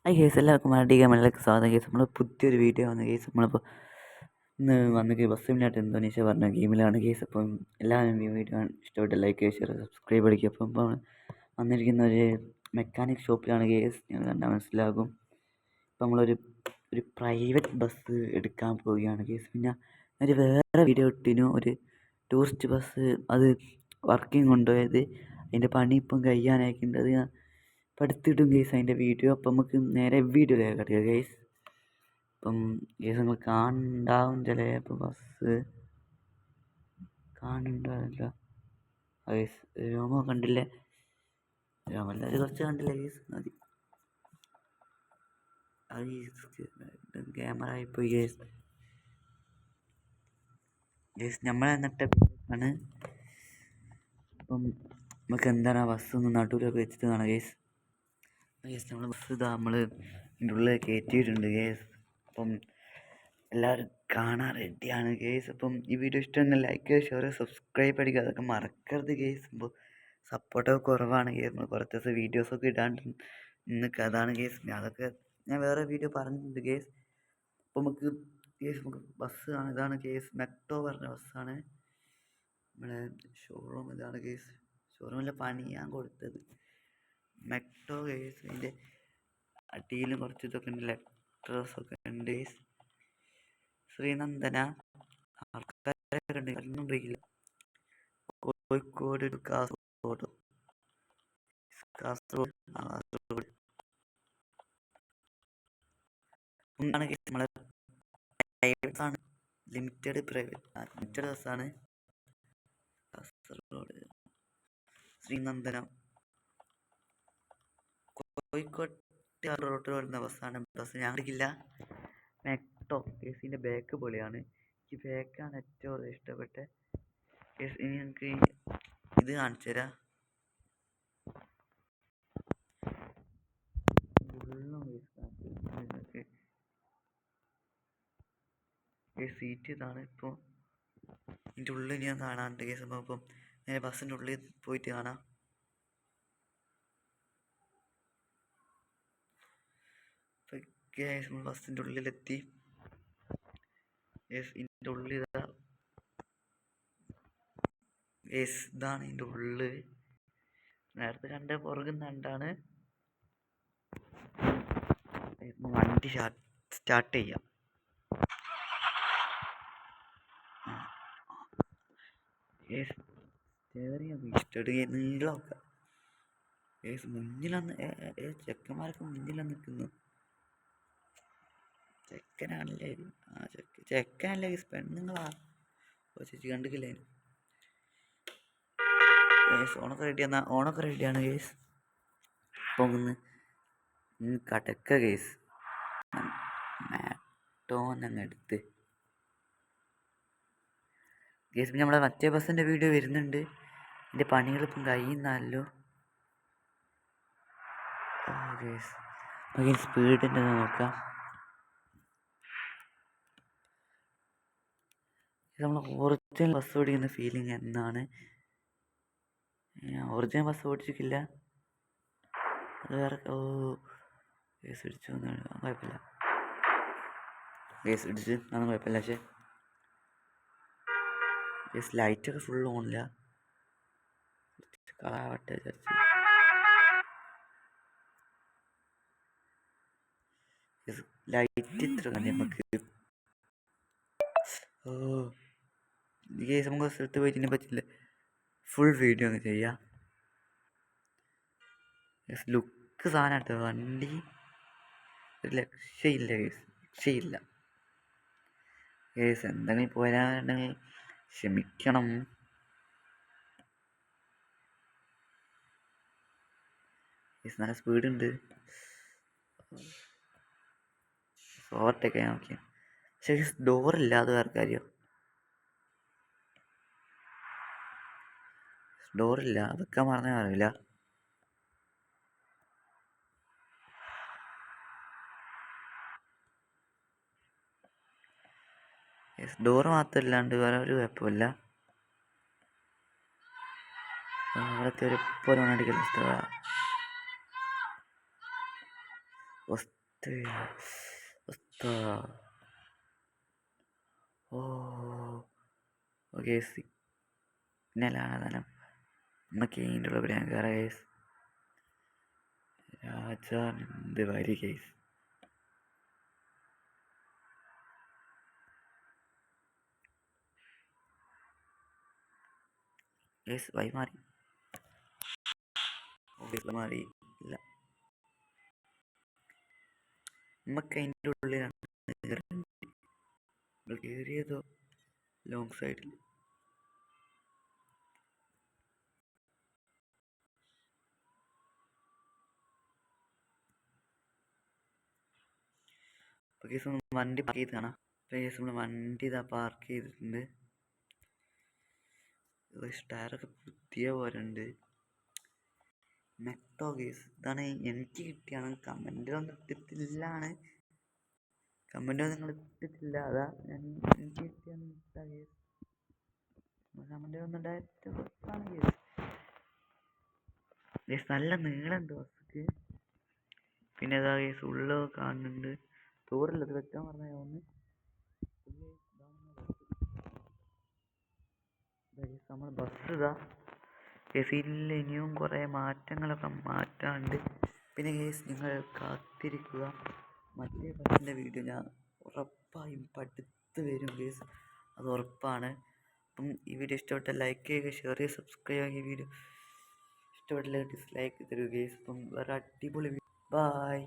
Hi guys, എല്ലാവർക്കും മലയാളിക്ക് സ്വാഗതം. ഗൈസ്, നമ്മൾ പുതിയൊരു വീഡിയോ വന്ന ഗൈസ്. നമ്മളിപ്പോൾ ഇന്ന് വന്ന ബസ് സിമുലേറ്റർ ഇന്തോനേഷ്യ പറഞ്ഞ ഗെയിമിലാണ് ഗൈസ്. അപ്പം എല്ലാവരും ഈ വീഡിയോ ഇഷ്ടപ്പെട്ട ലൈക്ക്, ഷെയർ, സബ്സ്ക്രൈബ് അടിക്കുക. അപ്പം വന്നിരിക്കുന്ന ഒരു മെക്കാനിക് ഷോപ്പിലാണ് ഗൈസ്. നിങ്ങൾ കണ്ടാൽ മനസ്സിലാകും. ഇപ്പം നമ്മളൊരു പ്രൈവറ്റ് ബസ് എടുക്കാൻ പോവുകയാണ് ഗൈസ്. പിന്നെ ഒരു വേറെ വീഡിയോ ഇട്ടിനു, ഒരു ടൂറിസ്റ്റ് ബസ് അത് വർക്കിംഗ് കൊണ്ടുപോയത്. അതിൻ്റെ പണി ഇപ്പം കഴിയാനായിട്ടുണ്ട്. അത് അപ്പം എടുത്തിടും ഗൈസ് അതിൻ്റെ വീഡിയോ. അപ്പം നമുക്ക് നേരെ വീഡിയോയിലേക്ക് കിടക്കുക ഗൈസ്. അപ്പം ഗൈസ് നിങ്ങൾ കാണുന്നുണ്ടാവും ചിലപ്പോൾ ബസ് കാണുന്നുണ്ടാവില്ല ഗൈസ്. രോമോ കണ്ടില്ലേ? രോമെല്ലാവരും കുറച്ച് കണ്ടില്ലേ ഗൈസ്? മതി. അത് ക്യാമറ ആയിപ്പോയി ഗൈസ്. ഗൈസ് നമ്മൾ എന്നിട്ട് ആണ്. അപ്പം നമുക്ക് എന്താണ് ആ ബസ് ഒന്ന് നടുവിലൊക്കെ വെച്ചിട്ട് കാണാം ഗൈസ്. ഗൈസ് നമ്മൾ ബസ് ഇതാ നമ്മൾ ഇതിൻ്റെ ഉള്ളിൽ കയറ്റിയിട്ടുണ്ട് ഗൈസ്. അപ്പം എല്ലാവരും കാണാൻ റെഡിയാണ് ഗൈസ്. അപ്പം ഈ വീഡിയോ ഇഷ്ടമെങ്കിൽ ലൈക്ക്, ഷെയർ, സബ്സ്ക്രൈബ് അടിക്കുക. അതൊക്കെ മറക്കരുത് ഗൈസ്. ഇപ്പോൾ സപ്പോർട്ടൊക്കെ കുറവാണ് ഗൈസ്. നമ്മൾ കുറച്ച് ദിവസം വീഡിയോസൊക്കെ ഇടാണ്ട് നിൽക്കുക, അതാണ് ഗൈസ്. അതൊക്കെ ഞാൻ വേറെ വീഡിയോ പറഞ്ഞിട്ടുണ്ട് ഗൈസ്. അപ്പോൾ നമുക്ക് ഗൈസ് നമുക്ക് ബസ് ആണ്, ഇതാണ് ഗൈസ്. മെക്ടോ പറഞ്ഞ ബസ്സാണ്. നമ്മളെ ഷോറൂം ഇതാണ് ഗൈസ്. ഷോറൂമിലെ പണിയാൻ കൊടുത്തത് മെക്ടോ ഗൈസ്. അതിൻ്റെ അടിയിലും കുറച്ച് ഇതൊക്കെ ഉണ്ട്, ലെറ്റേഴ്സൊക്കെ ഉണ്ട് ഗൈസ്. ശ്രീനന്ദന ആൾക്കാരൊക്കെ ഉണ്ട്, ഒന്നും പോയില്ല. കോഴിക്കോട് ടു കാസർഗോഡ്, കാസർഗോഡ് ഒന്നാണ് നമ്മളെ പ്രൈവറ്റ് ആണ്, ലിമിറ്റഡ് ബസ്സാണ്. കാസർഗോഡ് ശ്രീനന്ദനം കോഴിക്കോട് റോഡ് വരുന്ന ബസ്സാണ്. ബസ് ഞാൻ എടുക്കില്ല. മെക്ടോ കേസിൻ്റെ ബാക്ക് പൊളിയാണ്. ഈ ബാക്കാണ് ഏറ്റവും കൂടുതൽ ഇഷ്ടപ്പെട്ട കേസ്. ഇനി നമുക്ക് ഇത് കാണിച്ചു തരാം. സീറ്റ് ഇതാണ്. ഇപ്പോൾ ഇതിൻ്റെ ഉള്ളിൽ ഞാൻ കാണാറുണ്ട് കേസ്. അപ്പം നേരെ ബസ്സിൻ്റെ ഉള്ളിൽ പോയിട്ട് കാണാം. നമ്മൾ ബസ്സിൻ്റെ ഉള്ളിലെത്തി. ഇതിൻ്റെ ഉള്ളിൽ ഇതാണ് ഇതിൻ്റെ ഉള്ളിൽ. നേരത്തെ കണ്ട പുറകുന്നുണ്ടാണ്. വണ്ടി സ്റ്റാർട്ട് ചെയ്യാം. നീളമൊക്കെ മുന്നിലന്ന് ചെക്കന്മാരൊക്കെ മുന്നിലാണ് നിൽക്കുന്നു. ചെക്കനാണല്ലേ? ചെക്കനല്ലേ ഗേസ്? പെണ്ണുങ്ങളാ? ചേച്ചി കണ്ടിട്ടില്ലേ? ഓണൊക്കെ റെഡിയാണ്. ഓണൊക്കെ റെഡിയാണ് ഗേസ്. അപ്പം ഒന്ന് കടക്ക ഗേസ്. മാറ്റോന്നങ്ങ് എടുത്ത് ഗേസ്. പിന്നെ നമ്മളെ മറ്റേ ബസ്സിൻ്റെ വീഡിയോ വരുന്നുണ്ട്. എൻ്റെ പണികളിപ്പം കഴിയുന്നല്ലോ ഗേസ്. സ്പീഡിൻ്റെ നോക്കാം. നമ്മൾ ഒറിജിനൽ ബസ് ഓടിക്കുന്ന ഫീലിംഗ് എന്നാണ്. ഒറിജിനൽ ബസ് ഓടിച്ചിട്ടില്ല. അത് വേറെ. കേസ് ഇടിച്ചു കുഴപ്പമില്ല. കേസ് ഇടിച്ച് അതൊന്നും കുഴപ്പമില്ല. പക്ഷേ കേസ് ലൈറ്റൊക്കെ ഫുൾ ഓണില്ല. കളാവട്ടെ വിചാരിച്ച് ലൈറ്റ് ഇത്ര മതി നമുക്ക്. കേസ് നമുക്ക് സ്ഥലത്ത് പോയിട്ട് പറ്റില്ല. ഫുൾ വീഡിയോ അങ്ങ് ചെയ്യാം. ലുക്ക് സാധനമായിട്ട് വണ്ടി ഒരു രക്ഷയില്ല കേസ്, രക്ഷയില്ല കേസ്. എന്തെങ്കിലും പോരാണ്ടെങ്കിൽ ക്ഷമിക്കണം. കേസ് നല്ല സ്പീഡുണ്ട്. ഓവർടേക്ക് ഞാൻ നോക്കിയാൽ. പക്ഷേ ഡോറില്ല, അത് വേറെ കാര്യം. ഡോറില്ല, അതൊക്കെ മറന്നേ അറിയില്ല. ഡോറ് മാത്രമില്ലാണ്ട് വേറെ ഒരു കുഴപ്പമില്ല. അവിടുത്തെ ഒരു പോലെ അടിക്കൽ വസ്തു വസ്തു ഓ ഓക്കെ സിഗ്നലാണ് ധനം. നമുക്ക് ഇതിൻ്റെ ഉള്ളിൽ ഞാൻ കയറാം കേസ്. രാജാവിൻ്റെ വരി കേസ്. കേസ് വഴി മാറി മാറി ഇല്ല. നമുക്ക് അതിൻ്റെ ഉള്ളിലാണ് കയറിയതോ ലോങ് സൈഡിൽ. കേസ് വണ്ടി പാർക്ക് ചെയ്ത് കാണാം. കേസ് നമ്മൾ വണ്ടി ഇതാ പാർക്ക് ചെയ്തിട്ടുണ്ട്. ടയറൊക്കെ പുതിയ പോലെ ഉണ്ട്. മെക്ടോ കേസ് ഇതാണ് എനിക്ക് കിട്ടിയാണ്. കമൻറ്റിലൊന്നും ഇട്ടിട്ടില്ലാണ്. കമൻറ്റൊന്നും നിങ്ങൾ ഇട്ടിട്ടില്ല. അതാ ഞാൻ എനിക്ക് കിട്ടിയാണ് ഇട്ടാ കേസ്. കമൻറ്റിലൊന്നും ഡയറക്റ്റ് ബസ്സാണ് കേസ്. കേസ് നല്ല നീളമുണ്ട് ബസ്സക്ക്. പിന്നെ ഇതാ കേസ് ഉള്ള കാണുന്നുണ്ട്. ടൂറില്ലത് വെക്കാൻ പറഞ്ഞാൽ ഒന്ന് നമ്മൾ ബസ് ഇതാ കേസിൽ ഇനിയും കുറേ മാറ്റങ്ങളൊക്കെ മാറ്റാണ്ട്. പിന്നെ കേസ് നിങ്ങൾ കാത്തിരിക്കുക, മറ്റേ ബസ്സിൻ്റെ വീഡിയോ ഞാൻ ഉറപ്പായും പഠിത്ത് വരും കേസ്, അത് ഉറപ്പാണ്. അപ്പം ഈ വീഡിയോ ഇഷ്ടപ്പെട്ട ലൈക്ക് ചെയ്യുക, ഷെയർ ചെയ്യുക, സബ്സ്ക്രൈബ് ചെയ്യുക. ഈ വീഡിയോ ഇഷ്ടപ്പെട്ടില്ല ഡിസ്ലൈക്ക് തരുക കേസ്. അപ്പം വേറെ അടിപൊളി. ബായ്.